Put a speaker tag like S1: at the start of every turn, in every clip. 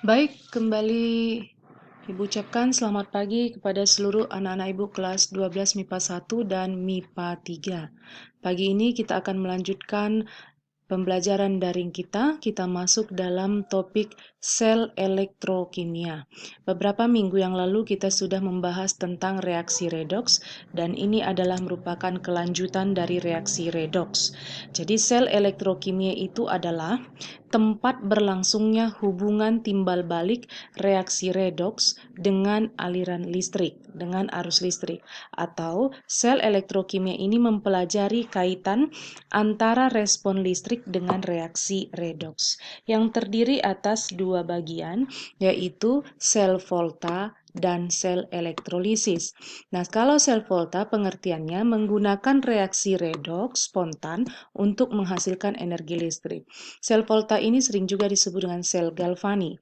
S1: Baik, kembali Ibu ucapkan selamat pagi kepada seluruh anak-anak Ibu kelas 12 MIPA 1 dan MIPA 3. Pagi ini kita akan melanjutkan pembelajaran daring kita masuk dalam topik sel elektrokimia. Beberapa minggu yang lalu kita sudah membahas tentang reaksi redoks dan ini adalah merupakan kelanjutan dari reaksi redoks. Jadi sel elektrokimia itu adalah tempat berlangsungnya hubungan timbal balik reaksi redoks dengan aliran listrik, dengan arus listrik. Atau sel elektrokimia ini mempelajari kaitan antara respon listrik dengan reaksi redoks yang terdiri atas dua bagian, yaitu sel volta dan sel elektrolisis. Nah, kalau sel volta pengertiannya menggunakan reaksi redoks spontan untuk menghasilkan energi listrik. Sel volta ini sering juga disebut dengan sel Galvani.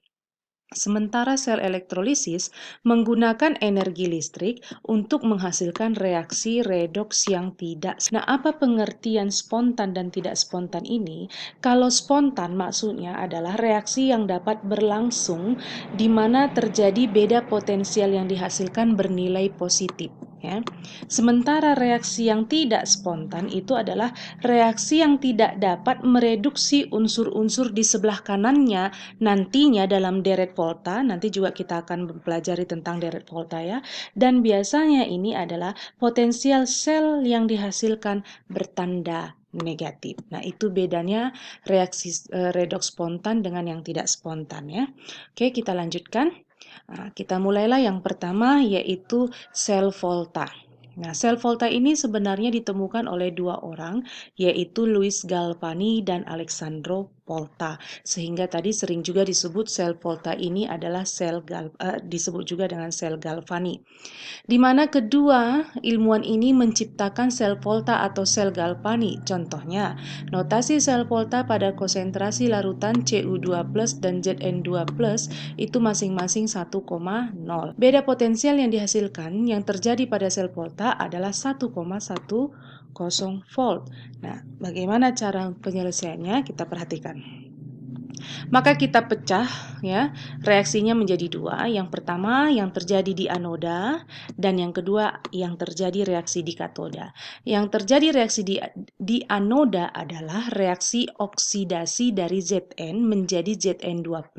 S1: Sementara sel elektrolisis menggunakan energi listrik untuk menghasilkan reaksi redoks yang tidak. Nah, apa pengertian spontan dan tidak spontan ini? Kalau spontan maksudnya adalah reaksi yang dapat berlangsung di mana terjadi beda potensial yang dihasilkan bernilai positif. Ya. Sementara reaksi yang tidak spontan itu adalah reaksi yang tidak dapat mereduksi unsur-unsur di sebelah kanannya nantinya dalam deret volta. Nanti juga kita akan mempelajari tentang deret volta ya. Dan biasanya ini adalah potensial sel yang dihasilkan bertanda negatif. Nah, itu bedanya reaksi redoks spontan dengan yang tidak spontan ya. Oke, kita lanjutkan. Nah, kita mulailah yang pertama yaitu sel volta. Nah, sel volta ini sebenarnya ditemukan oleh dua orang, yaitu Luis Galvani dan Alessandro Volta. Sehingga tadi sering juga disebut sel volta ini adalah disebut juga dengan sel Galvani. Di mana kedua ilmuwan ini menciptakan sel volta atau sel Galvani. Contohnya, notasi sel volta pada konsentrasi larutan Cu2+ dan Zn2+ itu masing-masing 1,0. Beda potensial yang dihasilkan yang terjadi pada sel volta adalah 1,10 volt. Nah, bagaimana cara penyelesaiannya? Kita perhatikan. Maka kita pecah ya, reaksinya menjadi dua. Yang pertama yang terjadi di anoda dan yang kedua yang terjadi reaksi di katoda. Yang terjadi reaksi di anoda adalah reaksi oksidasi dari Zn menjadi Zn2+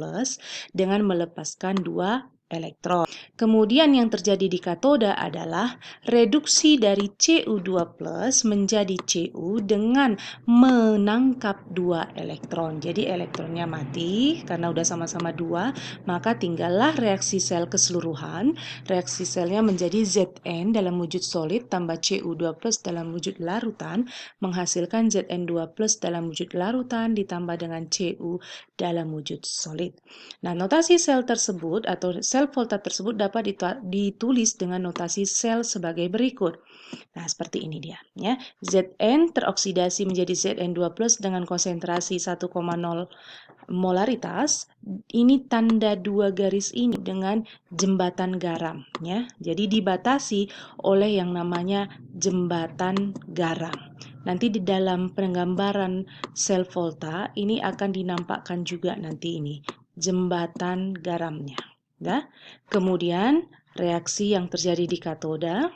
S1: dengan melepaskan dua elektron. Kemudian yang terjadi di katoda adalah reduksi dari Cu2+ menjadi Cu dengan menangkap dua elektron. Jadi elektronnya mati karena udah sama-sama dua, maka tinggallah reaksi sel keseluruhan. Reaksi selnya menjadi Zn dalam wujud solid tambah Cu2+ dalam wujud larutan menghasilkan Zn2+ dalam wujud larutan ditambah dengan Cu dalam wujud solid. Nah, notasi sel tersebut atau sel volta tersebut dapat ditulis dengan notasi sel sebagai berikut. Nah, seperti ini dia ya. Zn teroksidasi menjadi Zn2+ dengan konsentrasi 1,0 molaritas. Ini tanda dua garis ini dengan jembatan garam ya. Jadi dibatasi oleh yang namanya jembatan garam. Nanti di dalam penggambaran sel volta ini akan dinampakkan juga nanti ini jembatan garamnya. Ya. Kemudian reaksi yang terjadi di katoda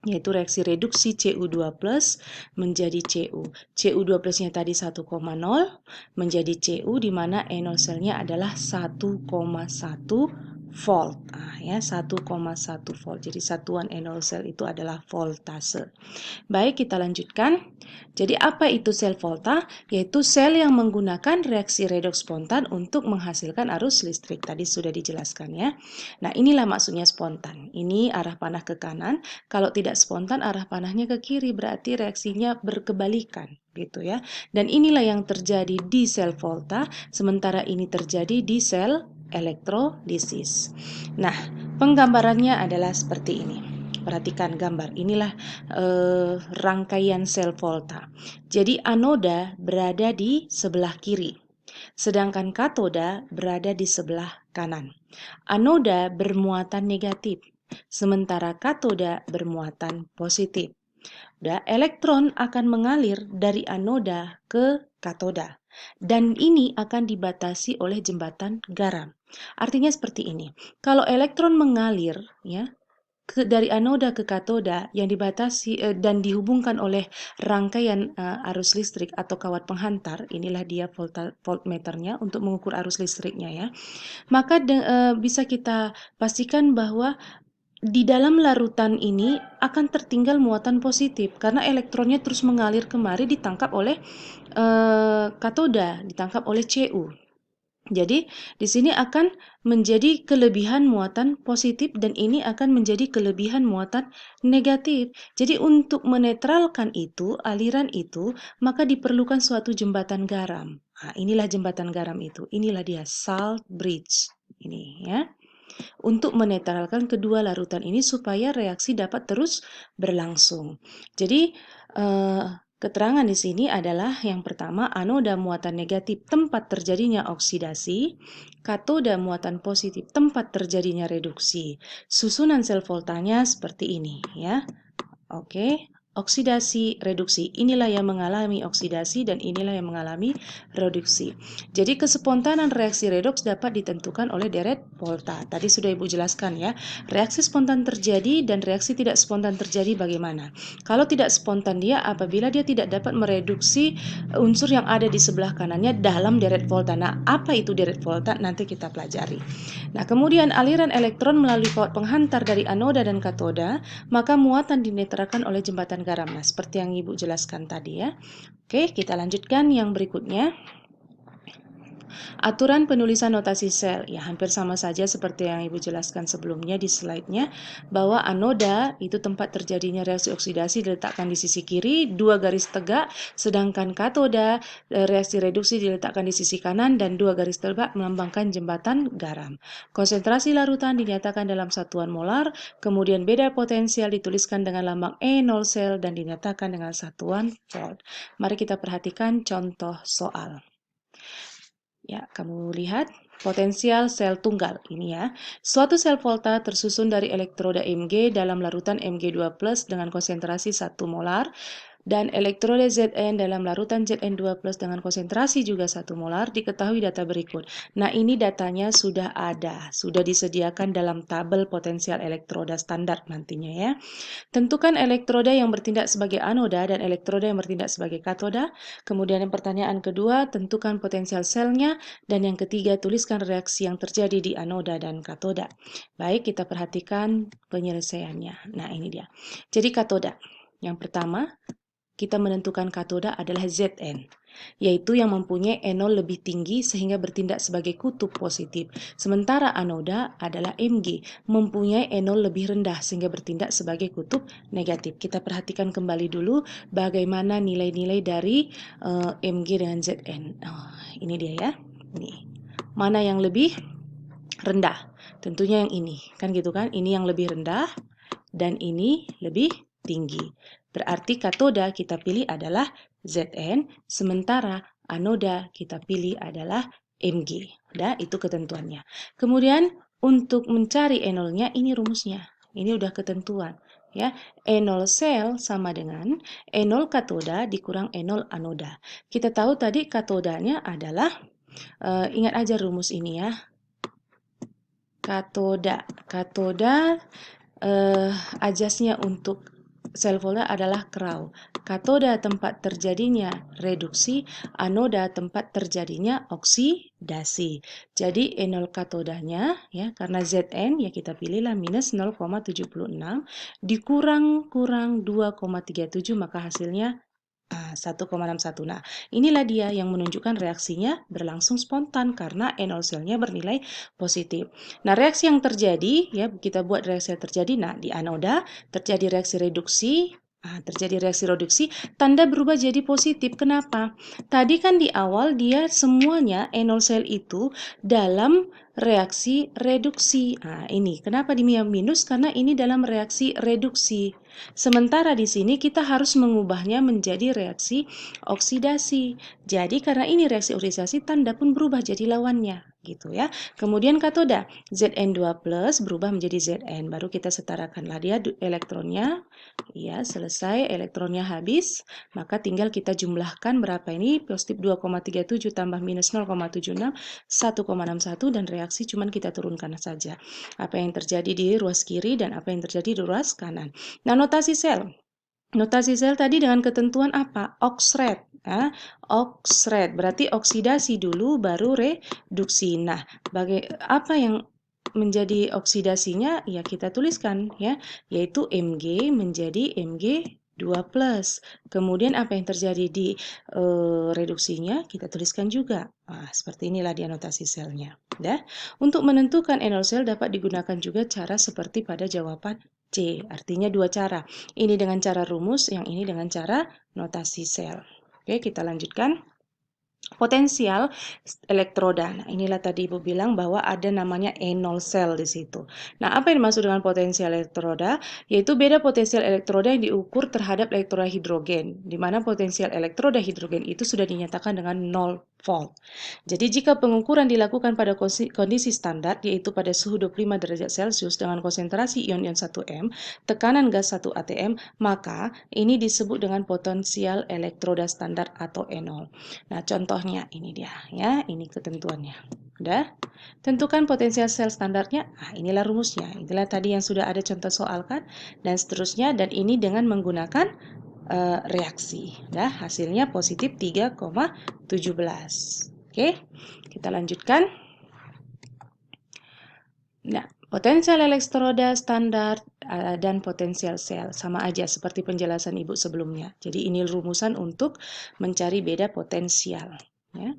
S1: yaitu reaksi reduksi Cu2+ menjadi Cu. Cu2+-nya tadi 1,0 menjadi Cu di mana NO selnya adalah 1,1 volt. Ya, 1,1 volt. Jadi satuan NO sel itu adalah voltase. Baik, kita lanjutkan. Jadi apa itu sel volta? Yaitu sel yang menggunakan reaksi redoks spontan untuk menghasilkan arus listrik. Tadi sudah dijelaskan ya. Nah, inilah maksudnya spontan. Ini arah panah ke kanan. Kalau tidak spontan arah panahnya ke kiri, berarti reaksinya berkebalikan gitu ya. Dan inilah yang terjadi di sel volta, sementara ini terjadi di sel elektrolisis. Nah, penggambarannya adalah seperti ini. Perhatikan gambar. Inilah rangkaian sel volta. Jadi anoda berada di sebelah kiri, sedangkan katoda berada di sebelah kanan. Anoda bermuatan negatif, sementara katoda bermuatan positif. Elektron akan mengalir dari anoda ke katoda, dan ini akan dibatasi oleh jembatan garam. Artinya seperti ini. Kalau elektron mengalir ya dari anoda ke katoda yang dibatasi dan dihubungkan oleh rangkaian arus listrik atau kawat penghantar, inilah dia voltmeternya untuk mengukur arus listriknya ya. Maka bisa kita pastikan bahwa di dalam larutan ini akan tertinggal muatan positif karena elektronnya terus mengalir kemari ditangkap oleh katoda, ditangkap oleh Cu. Jadi di sini akan menjadi kelebihan muatan positif dan ini akan menjadi kelebihan muatan negatif. Jadi untuk menetralkan itu, aliran itu, maka diperlukan suatu jembatan garam. Nah, inilah jembatan garam itu. Inilah dia salt bridge. Ini ya. Untuk menetralkan kedua larutan ini supaya reaksi dapat terus berlangsung. Jadi keterangan di sini adalah yang pertama, anoda muatan negatif tempat terjadinya oksidasi, katoda muatan positif tempat terjadinya reduksi. Susunan sel voltanya seperti ini ya. Oke. Oksidasi, reduksi. Inilah yang mengalami oksidasi dan inilah yang mengalami reduksi. Jadi kespontanan reaksi redoks dapat ditentukan oleh deret volta. Tadi sudah Ibu jelaskan ya. Reaksi spontan terjadi dan reaksi tidak spontan terjadi bagaimana? Kalau tidak spontan dia apabila dia tidak dapat mereduksi unsur yang ada di sebelah kanannya dalam deret volta. Nah, apa itu deret volta? Nanti kita pelajari. Nah, kemudian aliran elektron melalui kawat penghantar dari anoda dan katoda, maka muatan dinetralkan oleh jembatan garam. Nah, seperti yang Ibu jelaskan tadi ya. Oke, kita lanjutkan yang berikutnya. Aturan penulisan notasi sel, ya hampir sama saja seperti yang Ibu jelaskan sebelumnya di slide-nya, bahwa anoda itu tempat terjadinya reaksi oksidasi diletakkan di sisi kiri, 2 garis tegak, sedangkan katoda reaksi reduksi diletakkan di sisi kanan dan 2 garis tegak melambangkan jembatan garam. Konsentrasi larutan dinyatakan dalam satuan molar, kemudian beda potensial dituliskan dengan lambang E0 sel dan dinyatakan dengan satuan volt. Mari kita perhatikan contoh soal. Ya, kamu lihat potensial sel tunggal ini ya. Suatu sel volta tersusun dari elektroda Mg dalam larutan Mg2+ dengan konsentrasi 1 molar dan elektroda Zn dalam larutan Zn2+ dengan konsentrasi juga 1 molar. Diketahui data berikut. Nah, ini datanya sudah ada, sudah disediakan dalam tabel potensial elektroda standar nantinya ya. Tentukan elektroda yang bertindak sebagai anoda dan elektroda yang bertindak sebagai katoda. Kemudian yang pertanyaan kedua, tentukan potensial selnya. Dan yang ketiga, tuliskan reaksi yang terjadi di anoda dan katoda. Baik, kita perhatikan penyelesaiannya. Nah, ini dia. Jadi katoda. Yang pertama, kita menentukan katoda adalah Zn, yaitu yang mempunyai E0 lebih tinggi sehingga bertindak sebagai kutub positif. Sementara anoda adalah Mg, mempunyai E0 lebih rendah sehingga bertindak sebagai kutub negatif. Kita perhatikan kembali dulu bagaimana nilai-nilai dari Mg dengan Zn. Ini dia ya. Ini. Mana yang lebih rendah? Tentunya yang ini, kan gitu kan? Ini yang lebih rendah dan ini lebih tinggi. Berarti katoda kita pilih adalah Zn, sementara anoda kita pilih adalah Mg. Udah, itu ketentuannya. Kemudian untuk mencari E0-nya, ini rumusnya. Ini udah ketentuan. Ya, E0 sel sama dengan E0 katoda dikurang E0 anoda. Kita tahu tadi katodanya adalah, ingat aja rumus ini ya. Katoda ajasnya untuk sel volta adalah kraw. Katoda tempat terjadinya reduksi, anoda tempat terjadinya oksidasi. Jadi E0 katodanya ya karena Zn ya kita pilihlah minus 0,76 dikurang 2,37 maka hasilnya 1,61. Nah, inilah dia yang menunjukkan reaksinya berlangsung spontan karena E0 selnya bernilai positif. Nah, reaksi yang terjadi, ya kita buat reaksi yang terjadi. Nah, di anoda terjadi reaksi reduksi, tanda berubah jadi positif. Kenapa? Tadi kan di awal dia semuanya E0 sel itu dalam reaksi reduksi. Nah, ini kenapa di minus? Karena ini dalam reaksi reduksi. Sementara di sini kita harus mengubahnya menjadi reaksi oksidasi. Jadi karena ini reaksi oksidasi, tanda pun berubah jadi lawannya. gitu ya. Kemudian katoda, Zn2 plus berubah menjadi Zn, baru kita setarakanlah dia elektronnya. Ya, selesai elektronnya habis, maka tinggal kita jumlahkan berapa ini, positif 2,37 tambah minus 0,76, 1,61, dan reaksi cuman kita turunkan saja. Apa yang terjadi di ruas kiri dan apa yang terjadi di ruas kanan. Nah, notasi sel. Notasi sel tadi dengan ketentuan apa? Oxred. Ya. Oxred berarti oksidasi dulu baru reduksi. Nah, apa yang menjadi oksidasinya? Ya kita tuliskan ya, yaitu Mg menjadi Mg2+. Kemudian apa yang terjadi di reduksinya? Kita tuliskan juga. Nah, seperti inilah dia notasi selnya. Ya. Untuk menentukan enol sel dapat digunakan juga cara seperti pada jawaban C, artinya dua cara. Ini dengan cara rumus, yang ini dengan cara notasi sel. Oke, kita lanjutkan. Potensial elektroda. Nah, inilah tadi Ibu bilang bahwa ada namanya enol sel di situ. Nah, apa yang dimaksud dengan potensial elektroda? Yaitu beda potensial elektroda yang diukur terhadap elektroda hidrogen, di mana potensial elektroda hidrogen itu sudah dinyatakan dengan 0 volt. Jadi, jika pengukuran dilakukan pada kondisi standar, yaitu pada suhu 25 derajat Celcius dengan konsentrasi ion-ion 1M, tekanan gas 1 atm, maka ini disebut dengan potensial elektroda standar atau enol. Nah, contohnya ini dia ya, ini ketentuannya. Udah? Tentukan potensial sel standarnya. Nah, inilah rumusnya. Inilah tadi yang sudah ada contoh soal kan, dan seterusnya, dan ini dengan menggunakan reaksi. Nah, hasilnya positif 3,17. Oke, kita lanjutkan. Nah, potensial elektroda standar dan potensial sel sama aja seperti penjelasan Ibu sebelumnya. Jadi ini rumusan untuk mencari beda potensial. Ya.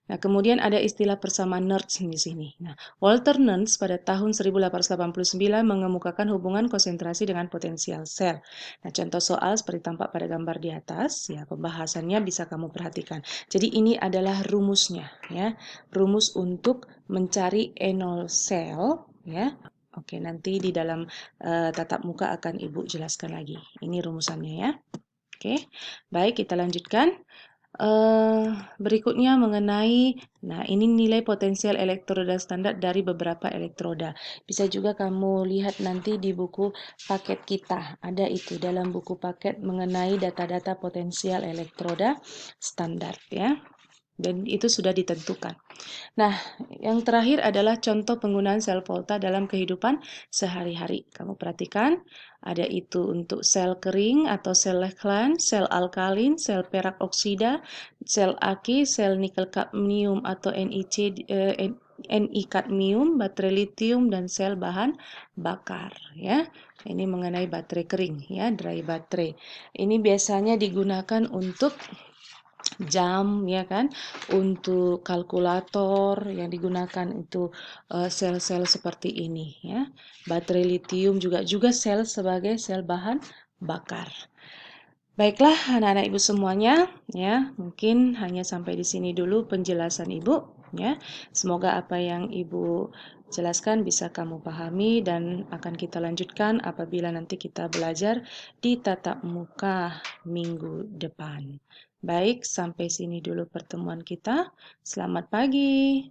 S1: Nah, kemudian ada istilah persamaan Nernst di sini. Nah, Walter Nernst pada tahun 1889 mengemukakan hubungan konsentrasi dengan potensial sel. Nah, contoh soal seperti tampak pada gambar di atas, ya pembahasannya bisa kamu perhatikan. Jadi ini adalah rumusnya, ya, rumus untuk mencari enol sel, ya. Oke, nanti di dalam tatap muka akan Ibu jelaskan lagi. Ini rumusannya ya. Oke, baik kita lanjutkan. Berikutnya mengenai, nah ini nilai potensial elektroda standar dari beberapa elektroda. Bisa juga kamu lihat nanti di buku paket kita. Ada itu dalam buku paket mengenai data-data potensial elektroda standar ya. Dan itu sudah ditentukan. Nah, yang terakhir adalah contoh penggunaan sel volta dalam kehidupan sehari-hari. Kamu perhatikan, ada itu untuk sel kering atau sel Lechland, sel alkalin, sel perak oksida, sel aki, sel nikel kadmium atau Ni kadmium, baterai litium, dan sel bahan bakar. Ya, ini mengenai baterai kering, ya, dry baterai. Ini biasanya digunakan untuk jam ya kan, untuk kalkulator yang digunakan itu sel-sel seperti ini ya. Baterai litium juga sel sebagai sel bahan bakar. Baiklah anak-anak Ibu semuanya ya, mungkin hanya sampai di sini dulu penjelasan Ibu ya. Semoga apa yang Ibu jelaskan bisa kamu pahami dan akan kita lanjutkan apabila nanti kita belajar di tatap muka minggu depan. Baik, sampai sini dulu pertemuan kita. Selamat pagi.